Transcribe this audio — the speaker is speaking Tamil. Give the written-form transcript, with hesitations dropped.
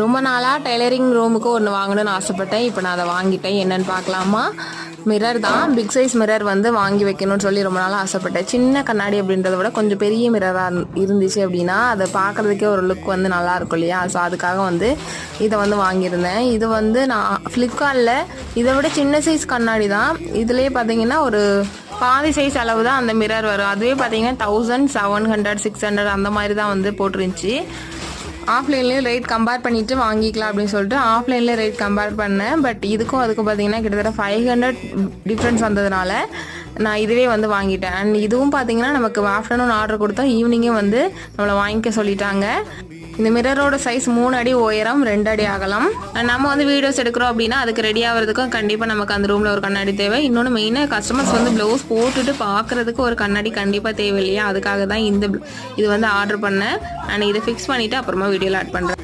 ரொம்ப நாளாக டெய்லரிங் ரூமுக்கு ஒன்று வாங்கணும்னு ஆசைப்பட்டேன். இப்போ நான் அதை வாங்கிட்டேன். என்னென்னு பார்க்கலாமா? மிரர் தான், பிக் சைஸ் மிரர் வந்து வாங்கி வைக்கணும்னு சொல்லி ரொம்ப நாளாக ஆசைப்பட்டேன். சின்ன கண்ணாடி அப்படின்றத விட கொஞ்சம் பெரிய மிரராக இருந்துச்சு அப்படின்னா அதை பார்க்குறதுக்கே ஒரு லுக் வந்து நல்லாயிருக்கும் இல்லையா? ஸோ அதுக்காக வந்து இதை வந்து வாங்கியிருந்தேன். இது வந்து நான் ஃப்ளிப்கார்ட்டில் இதை விட சின்ன சைஸ் கண்ணாடி தான். இதுலேயே பார்த்தீங்கன்னா ஒரு பாதி சைஸ் அளவு தான் அந்த மிரர் வரும். அதுவே பார்த்தீங்கன்னா 1700 600 அந்த மாதிரி தான் வந்து போட்டுருந்துச்சு. ஆஃப்லைன்லேயும் ரேட் கம்பேர் பண்ணிவிட்டு வாங்கிக்கலாம் அப்படின்னு சொல்லிட்டு ஆஃப்லைன்லேயே ரேட் கம்பேர் பண்ணேன். பட் இதுக்கும் அதுக்கும் பார்த்தீங்கன்னா கிட்டத்தட்ட 500 டிஃப்ரென்ஸ் வந்ததுனால நான் இதுவே வந்து வாங்கிட்டேன். அண்ட் இதுவும் பார்த்தீங்கன்னா நமக்கு ஆஃப்டர்நூன் ஆர்டர் கொடுத்தா ஈவினிங்கே வந்து நம்மளை வாங்கிக்க சொல்லிட்டாங்க. இந்த மிரரோட சைஸ் 3 அடி உயரம், 2 அடி அகலம். நம்ம வந்து வீடியோஸ் எடுக்கிறோம் அப்படின்னா அதுக்கு ரெடி ஆகிறதுக்கும் கண்டிப்பாக நமக்கு அந்த ரூமில் ஒரு கண்ணாடி தேவை. இன்னொன்று மெயினாக கஸ்டமர்ஸ் வந்து ப்ளவுஸ் போட்டுட்டு பார்க்குறதுக்கு ஒரு கண்ணாடி கண்டிப்பாக தேவை இல்லையா? அதுக்காக தான் இது வந்து ஆர்டர் பண்ணேன். அண்ட் இதை ஃபிக்ஸ் பண்ணிவிட்டு அப்புறமா வீடியோவில் ஆட் பண்ணுறேன்.